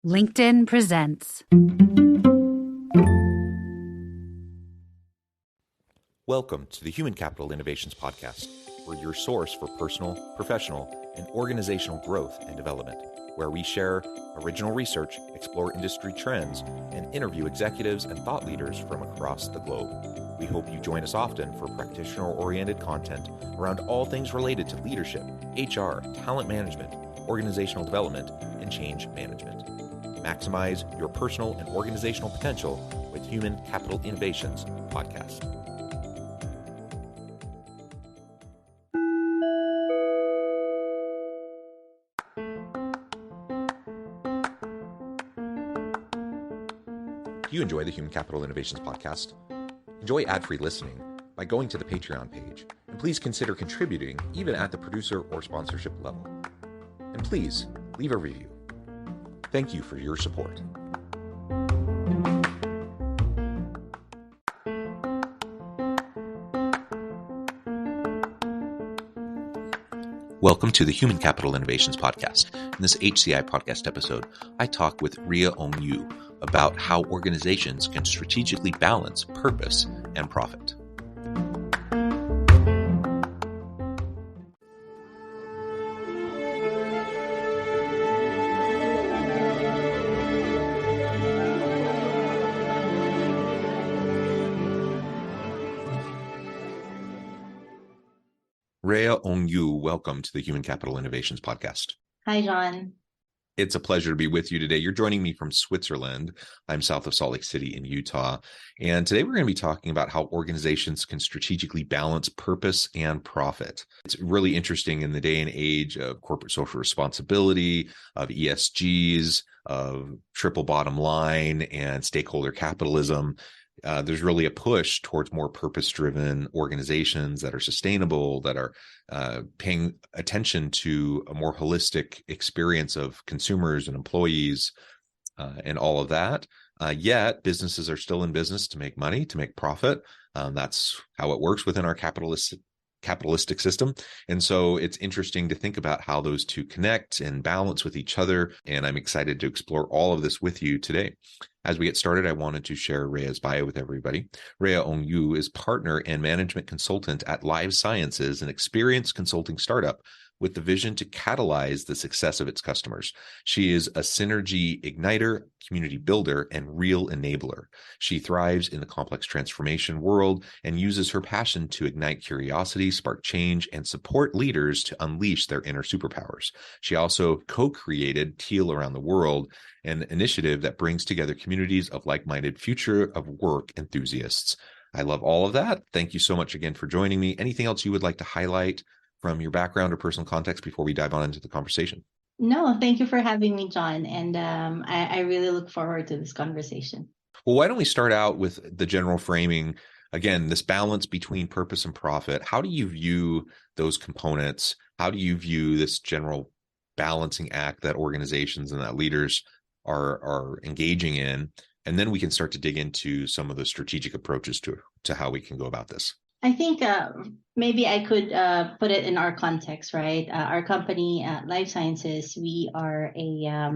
LinkedIn presents. Welcome to the Human Capital Innovations Podcast. We're your source for personal, professional, and organizational growth and development, where we share original research, explore industry trends, and interview executives and thought leaders from across the globe. We hope you join us often for practitioner-oriented content around all things related to leadership, HR, talent management, organizational development, and change management. Maximize your personal and organizational potential with Human Capital Innovations Podcast. Do you enjoy the Human Capital Innovations Podcast? Enjoy ad-free listening by going to the Patreon page, and please consider contributing even at the producer or sponsorship level. And please leave a review. Thank you for your support. Welcome to the Human Capital Innovations Podcast. In this HCI Podcast episode, I talk with Rhea Ong Yiu about how organizations can strategically balance purpose and profit. Rhea Ong Yiu, welcome to the Human Capital Innovations Podcast. Hi, John. It's a pleasure to be with you today. You're joining me from Switzerland. I'm south of Salt Lake City in Utah. And today we're going to be talking about how organizations can strategically balance purpose and profit. It's really interesting in the day and age of corporate social responsibility, of ESGs, of triple bottom line and stakeholder capitalism. There's really a push towards more purpose-driven organizations that are sustainable, that are paying attention to a more holistic experience of consumers and employees and all of that. Yet businesses are still in business to make money, to make profit. That's how it works within our capitalistic system. And so it's interesting to think about how those two connect and balance with each other. And I'm excited to explore all of this with you today. As we get started, I wanted to share Rhea's bio with everybody. Rhea Ong Yiu is partner and management consultant at Live Sciences, an experienced consulting startup with the vision to catalyze the success of its customers. She is a synergy igniter, community builder, and real enabler. She thrives in the complex transformation world and uses her passion to ignite curiosity, spark change, and support leaders to unleash their inner superpowers. She also co-created Teal Around the World, an initiative that brings together communities of like-minded future of work enthusiasts. I love all of that. Thank you so much again for joining me. Anything else you would like to highlight from your background or personal context before we dive on into the conversation? No, thank you for having me, John. And I really look forward to this conversation. Well, why don't we start out with the general framing? Again, this balance between purpose and profit. How do you view those components? How do you view this general balancing act that organizations and that leaders are engaging in? And then we can start to dig into some of the strategic approaches to how we can go about this. I think maybe I could put it in our context, right? Our company, Life Sciences, we are a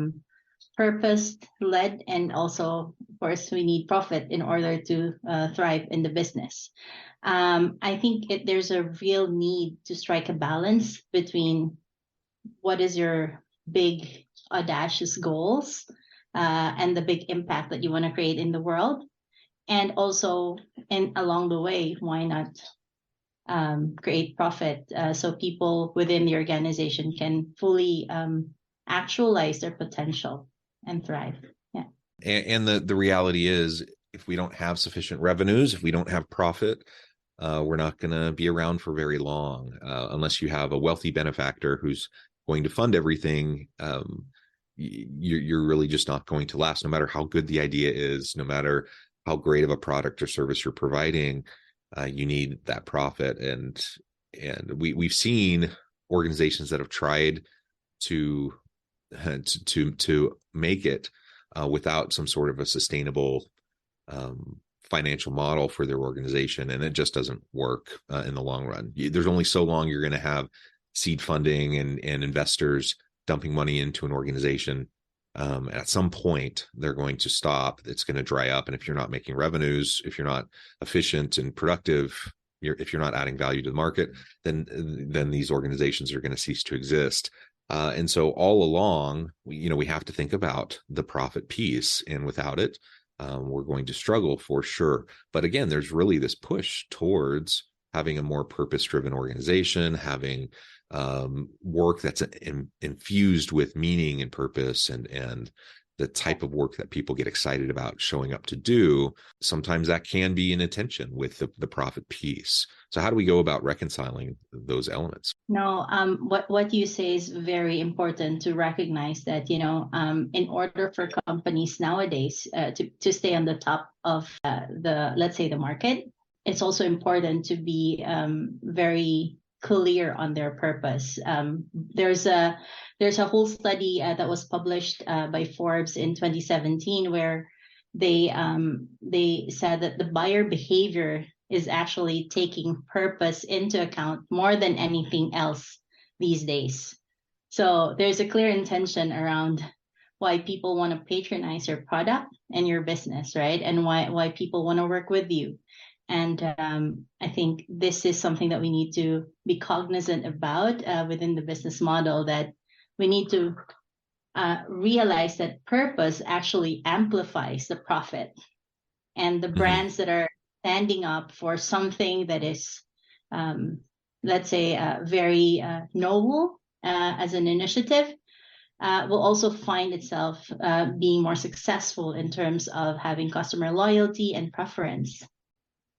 purpose-led, and also, of course, we need profit in order to thrive in the business. I think there's a real need to strike a balance between what is your big, audacious goals and the big impact that you want to create in the world. And also, along the way, why not create profit so people within the organization can fully actualize their potential and thrive? Yeah. And the reality is, if we don't have sufficient revenues, if we don't have profit, we're not going to be around for very long unless you have a wealthy benefactor who's going to fund everything. You're really just not going to last, no matter how good the idea is, no matter how great of a product or service you're providing. You need that profit, and we've seen organizations that have tried to make it without some sort of a sustainable financial model for their organization, and it just doesn't work in the long run. There's only so long you're going to have seed funding and investors dumping money into an organization At some point, they're going to stop. It's going to dry up. And if you're not making revenues, if you're not efficient and productive, if you're not adding value to the market, then these organizations are going to cease to exist. And so all along, we have to think about the profit piece, and without it, we're going to struggle for sure. But again, there's really this push towards having a more purpose-driven organization, having work that's infused with meaning and purpose, and the type of work that people get excited about showing up to do. Sometimes that can be in tension with the profit piece. So how do we go about reconciling those elements? No, what you say is very important to recognize that, in order for companies nowadays to stay on the top of let's say the market, it's also important to be very clear on their purpose. There's a whole study that was published by Forbes in 2017 where they said that the buyer behavior is actually taking purpose into account more than anything else these days. So there's a clear intention around why people want to patronize your product and your business, right? And why people want to work with you. And I think this is something that we need to be cognizant about within the business model, that we need to realize that purpose actually amplifies the profit. And the brands that are standing up for something that is, let's say, very noble as an initiative, will also find itself being more successful in terms of having customer loyalty and preference.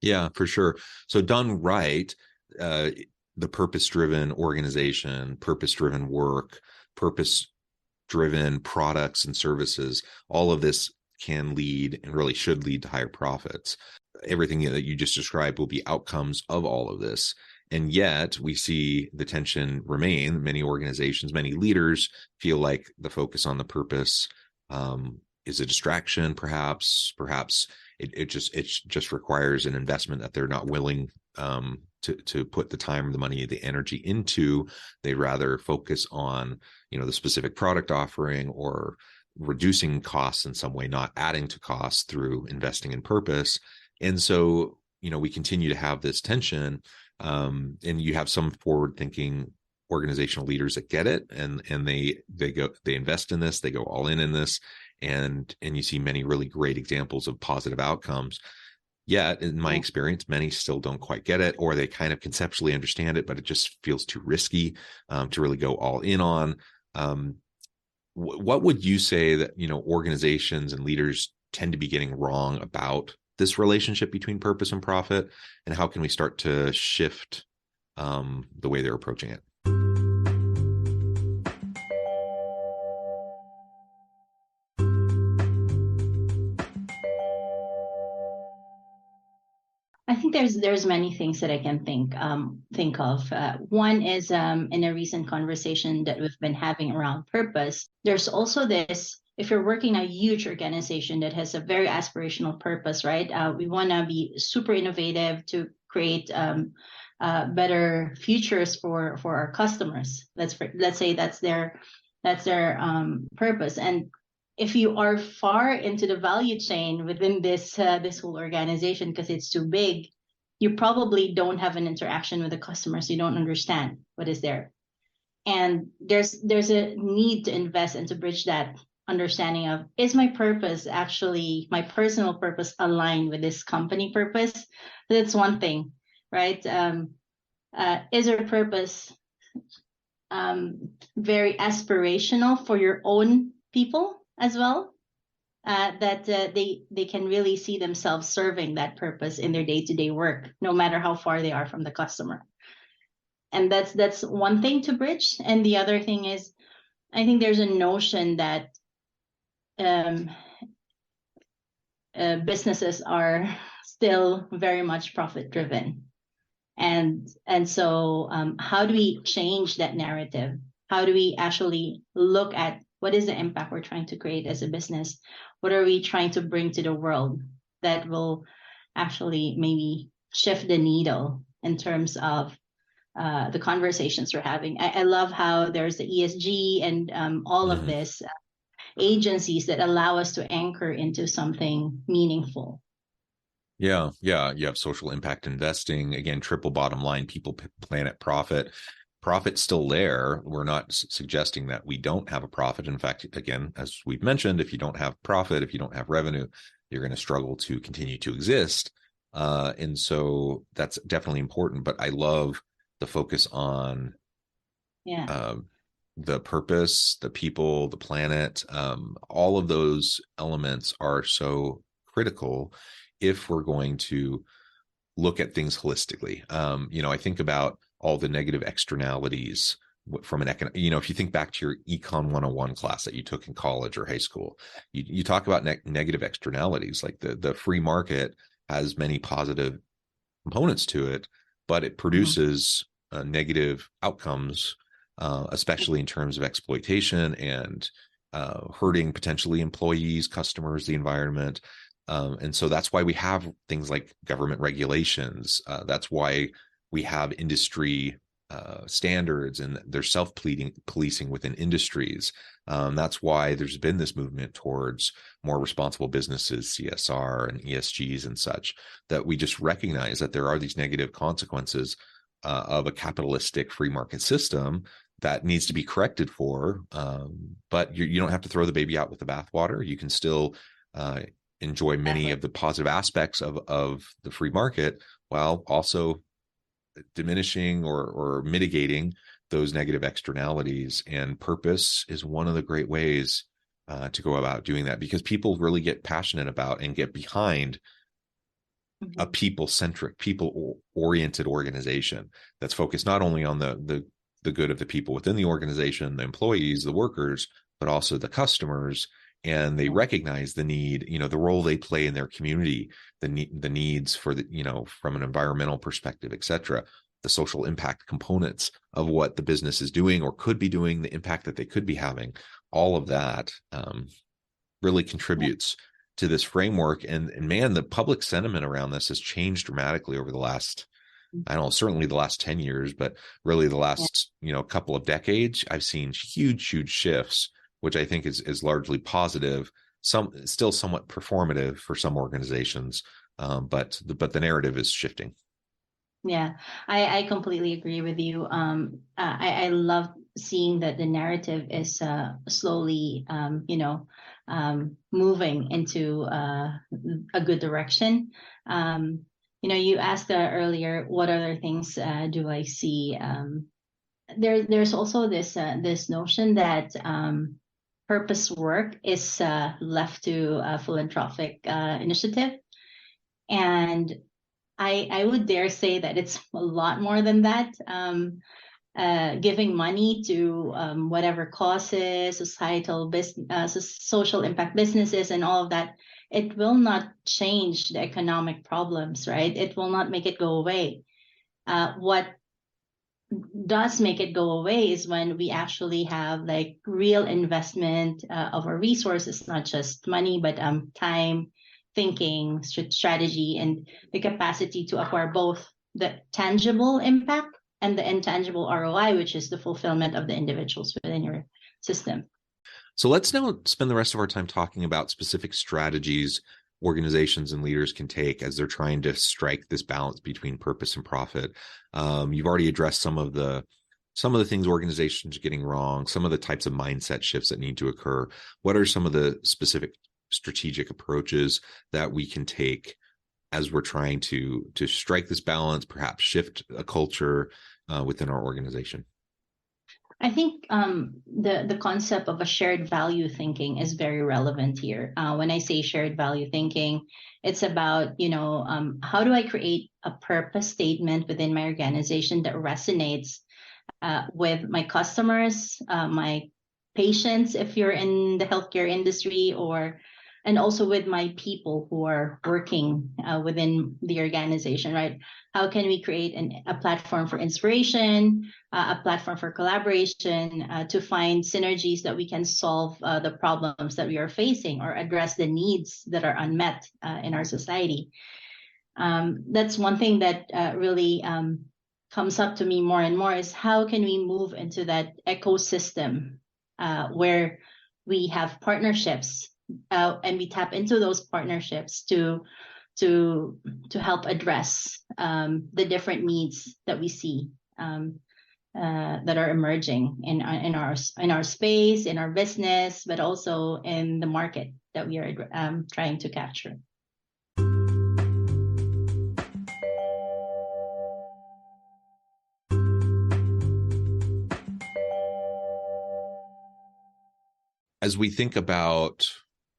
Yeah, for sure. So done right, the purpose-driven organization, purpose-driven work, purpose-driven products and services, all of this can lead and really should lead to higher profits. Everything that you just described will be outcomes of all of this. And yet we see the tension remain. Many organizations, many leaders feel like the focus on the purpose is a distraction, perhaps it just requires an investment that they're not willing to put the time, the money, the energy into. They'd rather focus on, the specific product offering or reducing costs in some way, not adding to costs through investing in purpose. And so, we continue to have this tension, and you have some forward-thinking organizational leaders that get it, and they invest in this, they go all in this, and you see many really great examples of positive outcomes. Yet, in my experience, many still don't quite get it, or they kind of conceptually understand it, but it just feels too risky to really go all in on. What would you say that organizations and leaders tend to be getting wrong about this relationship between purpose and profit, and how can we start to shift the way they're approaching it? I think there's many things that I can think of. One is in a recent conversation that we've been having around purpose. There's also this: if you're working in a huge organization that has a very aspirational purpose, right? We want to be super innovative to create better futures for our customers. Let's say that's their purpose. And if you are far into the value chain within this whole organization, because it's too big, you probably don't have an interaction with the customers. You don't understand what is there. And there's a need to invest and to bridge that understanding of, is my purpose actually, my personal purpose, aligned with this company purpose? That's one thing, right? Is your purpose very aspirational for your own people as well, that they can really see themselves serving that purpose in their day-to-day work, no matter how far they are from the customer? And that's one thing to bridge. And the other thing is, I think there's a notion that businesses are still very much profit driven. And so how do we change that narrative? How do we actually look at what is the impact we're trying to create as a business? What are we trying to bring to the world that will actually maybe shift the needle in terms of the conversations we're having? I love how there's the ESG and all of this. agencies that allow us to anchor into something meaningful. Yeah. You have social impact investing. Again, triple bottom line, people, planet, profit. Profit's still there. We're not suggesting that we don't have a profit. In fact, again, as we've mentioned, if you don't have profit, if you don't have revenue, you're going to struggle to continue to exist. And so that's definitely important. But I love the focus on the purpose, the people, the planet. All of those elements are so critical if we're going to look at things holistically. I think about all the negative externalities from if you think back to your Econ 101 class that you took in college or high school, you talk about negative externalities, like the free market has many positive components to it, but it produces negative outcomes, especially in terms of exploitation and hurting potentially employees, customers, the environment. And so that's why we have things like government regulations. That's why we have industry standards, and there's self-policing within industries. That's why there's been this movement towards more responsible businesses, CSR and ESGs and such, that we just recognize that there are these negative consequences of a capitalistic free market system that needs to be corrected for. But you don't have to throw the baby out with the bathwater. You can still enjoy many of the positive aspects of the free market while also diminishing or mitigating those negative externalities. And purpose is one of the great ways to go about doing that, because people really get passionate about and get behind a people-centric, people-oriented organization that's focused not only on the good of the people within the organization, the employees, the workers, but also the customers. And they recognize the need, the role they play in their community, the needs for from an environmental perspective, et cetera, the social impact components of what the business is doing or could be doing, the impact that they could be having. All of that really contributes to this framework. And man, the public sentiment around this has changed dramatically over the last, I don't know, certainly the last 10 years, but really the last, couple of decades. I've seen huge shifts, which I think is largely positive, still somewhat performative for some organizations, but the narrative is shifting. Yeah, I completely agree with you. I love seeing that the narrative is slowly, moving into a good direction. You asked earlier, what other things do I see? There's also this notion that purpose work is left to a philanthropic initiative. And I would dare say that it's a lot more than that. Giving money to whatever causes, societal social impact businesses and all of that, it will not change the economic problems, right? It will not make it go away. What does make it go away is when we actually have like real investment of our resources, not just money, but time, thinking, strategy, and the capacity to acquire both the tangible impact and the intangible ROI, which is the fulfillment of the individuals within your system. So let's now spend the rest of our time talking about specific strategies organizations and leaders can take as they're trying to strike this balance between purpose and profit. You've already addressed some of the things organizations are getting wrong, some of the types of mindset shifts that need to occur. What are some of the specific strategic approaches that we can take as we're trying to strike this balance, perhaps shift a culture within our organization? I think the concept of a shared value thinking is very relevant here. When I say shared value thinking, it's about, how do I create a purpose statement within my organization that resonates with my customers, my patients, if you're in the healthcare industry, and also with my people who are working within the organization, right? How can we create a platform for inspiration, a platform for collaboration, to find synergies that we can solve the problems that we are facing or address the needs that are unmet in our society? That's one thing that really comes up to me more and more, is how can we move into that ecosystem where we have partnerships, and we tap into those partnerships to help address the different needs that we see that are emerging in our space, in our business, but also in the market that we are trying to capture. As we think about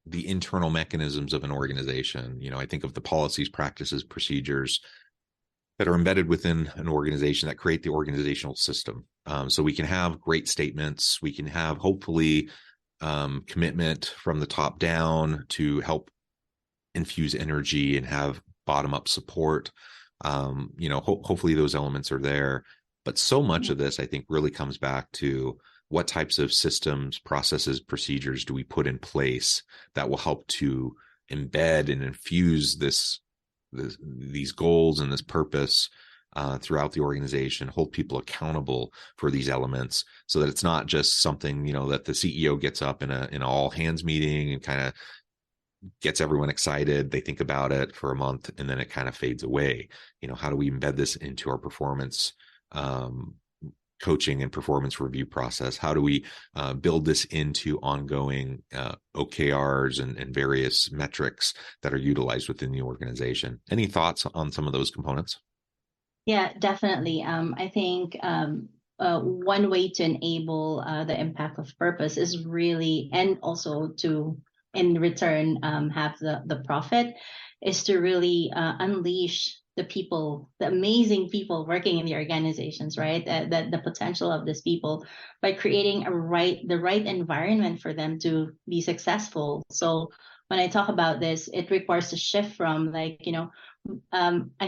the internal mechanisms of an organization, I think of the policies, practices, procedures that are embedded within an organization that create the organizational system. So we can have great statements. We can have, hopefully, commitment from the top down to help infuse energy and have bottom-up support. Hopefully those elements are there. But so much of this, I think, really comes back to what types of systems, processes, procedures do we put in place that will help to embed and infuse these goals and this purpose throughout the organization, hold people accountable for these elements, so that it's not just something, that the CEO gets up in an all hands meeting and kind of gets everyone excited. They think about it for a month and then it kind of fades away. How do we embed this into our performance coaching and performance review process? How do we build this into ongoing OKRs and various metrics that are utilized within the organization? Any thoughts on some of those components? Yeah, definitely. I think one way to enable the impact of purpose is really, and also to, in return, have the profit, is to really unleash the people, the amazing people working in the organizations, right? The potential of these people by creating the right environment for them to be successful. So when I talk about this, it requires a shift from I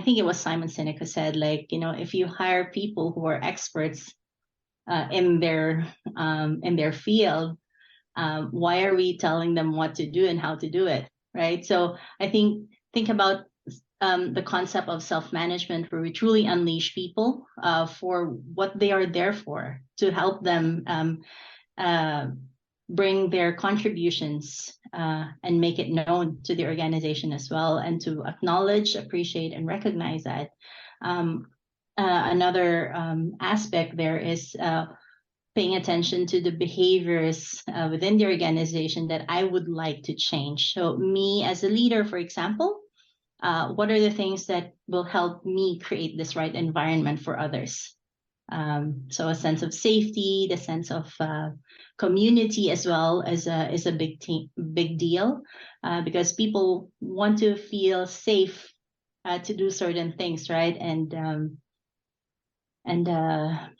think it was Simon Sinek who said, if you hire people who are experts in their field, why are we telling them what to do and how to do it, right? So I think about the concept of self-management, where we truly unleash people for what they are there for, to help them bring their contributions and make it known to the organization as well, and to acknowledge, appreciate, and recognize that. Another aspect there is paying attention to the behaviors within the organization that I would like to change. So me as a leader, for example, what are the things that will help me create this right environment for others? So a sense of safety, the sense of community as well is a big deal, because people want to feel safe to do certain things, right? And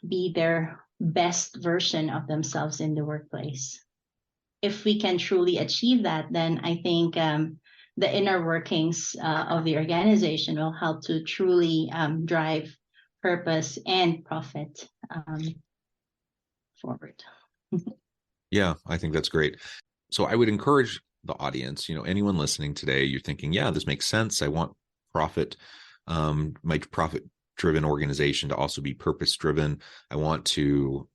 be their best version of themselves in the workplace. If we can truly achieve that, then I think the inner workings of the organization will help to truly drive purpose and profit forward. Yeah, I think that's great. So I would encourage the audience, anyone listening today, you're thinking, yeah, this makes sense. I want profit, my profit-driven organization to also be purpose-driven. I want to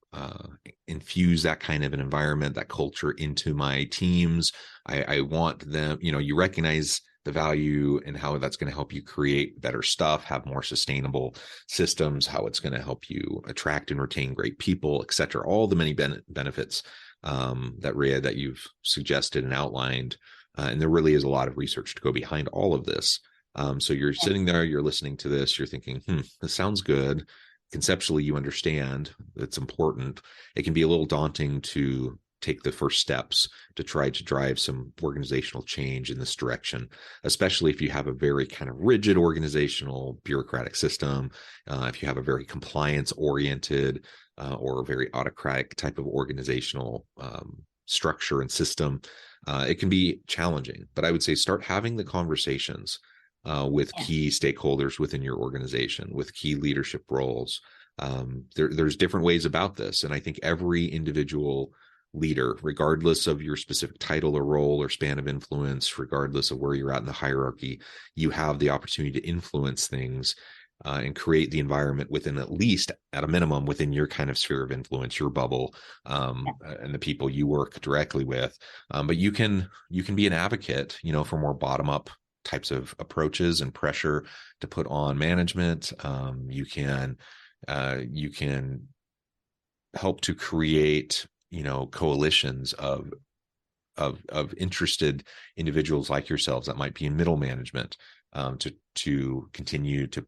infuse that kind of an environment, that culture into my teams. I want them, you recognize the value and how that's going to help you create better stuff, have more sustainable systems, how it's going to help you attract and retain great people, et cetera. All the many benefits that Rhea, that you've suggested and outlined. And there really is a lot of research to go behind all of this. So you're sitting there, you're listening to this, you're thinking, this sounds good. Conceptually, you understand it's important. It can be a little daunting to take the first steps to try to drive some organizational change in this direction, especially if you have a very kind of rigid organizational bureaucratic system, if you have a very compliance-oriented or a very autocratic type of organizational structure and system. It can be challenging, but I would say start having the conversations with key stakeholders within your organization, with key leadership roles. There's different ways about this. And I think every individual leader, regardless of your specific title or role or span of influence, regardless of where you're at in the hierarchy, you have the opportunity to influence things and create the environment within, at least at a minimum, within your kind of sphere of influence, your bubble, and the people you work directly with. But you can be an advocate, for more bottom up types of approaches and pressure to put on management. You can help to create, coalitions of interested individuals like yourselves that might be in middle management, to continue to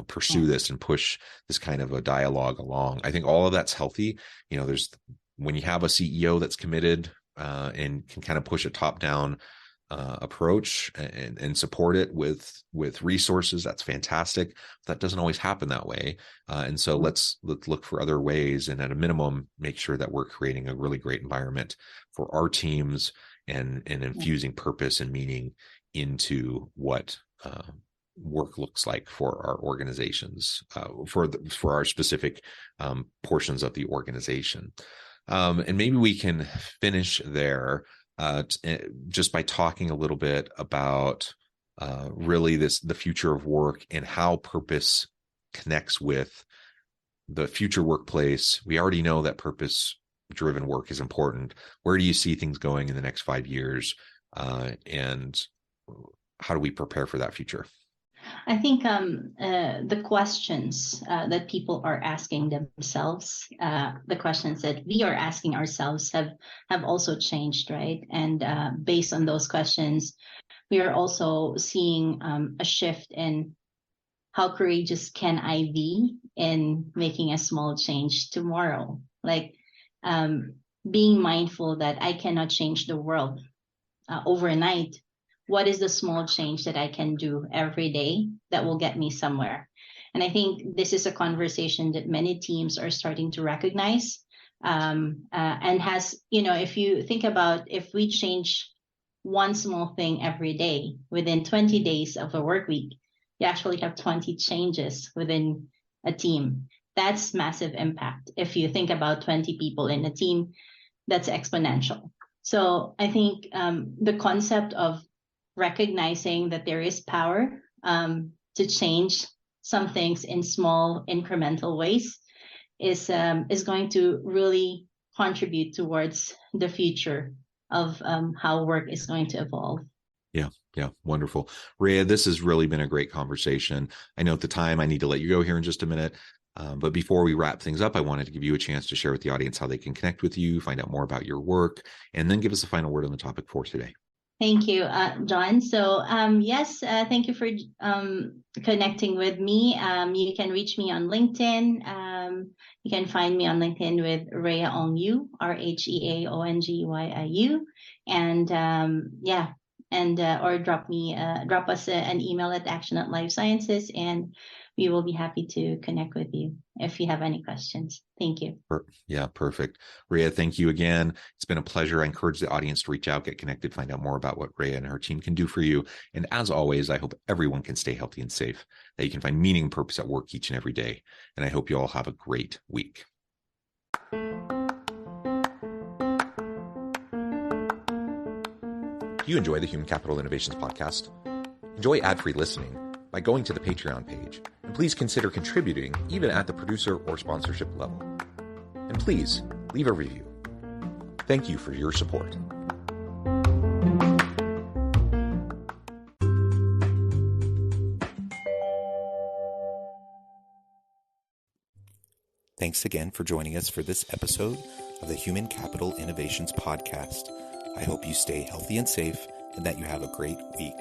pursue this and push this kind of a dialogue along. I think all of that's healthy. When you have a CEO that's committed and can kind of push a top down approach and support it with resources, that's fantastic. That doesn't always happen that way, and so let's look for other ways, and at a minimum make sure that we're creating a really great environment for our teams and infusing purpose and meaning into what work looks like for our organizations, for our specific portions of the organization. And maybe we can finish there just by talking a little bit about really the future of work and how purpose connects with the future workplace. We already know that purpose-driven work is important. Where do you see things going in the next 5 years? And how do we prepare for that future? I think the questions that people are asking themselves, the questions that we are asking ourselves have also changed, right? And based on those questions, we are also seeing a shift in how courageous can I be in making a small change tomorrow? Like being mindful that I cannot change the world overnight. What is the small change that I can do every day that will get me somewhere? And I think this is a conversation that many teams are starting to recognize. And has, if you think about, if we change one small thing every day within 20 days of a work week, you actually have 20 changes within a team. That's massive impact. If you think about 20 people in a team, that's exponential. So I think the concept of recognizing that there is power to change some things in small incremental ways is going to really contribute towards the future of how work is going to evolve. Yeah. Wonderful. Rhea, this has really been a great conversation. I know at the time I need to let you go here in just a minute. But before we wrap things up, I wanted to give you a chance to share with the audience how they can connect with you, find out more about your work, and then give us a final word on the topic for today. Thank you, John. So yes, thank you for connecting with me. You can reach me on LinkedIn. You can find me on LinkedIn with Rhea Ong Yiu, RHEAONGYIU, and or drop us an email at action@lifesciences, and we will be happy to connect with you if you have any questions. Thank you. Yeah, perfect. Rhea, thank you again. It's been a pleasure. I encourage the audience to reach out, get connected, find out more about what Rhea and her team can do for you. And as always, I hope everyone can stay healthy and safe, that you can find meaning and purpose at work each and every day. And I hope you all have a great week. Do you enjoy the Human Capital Innovations podcast? Enjoy ad-free listening by going to the Patreon page, and please consider contributing even at the producer or sponsorship level. And please leave a review. Thank you for your support. Thanks again for joining us for this episode of the Human Capital Innovations podcast. I hope you stay healthy and safe and that you have a great week.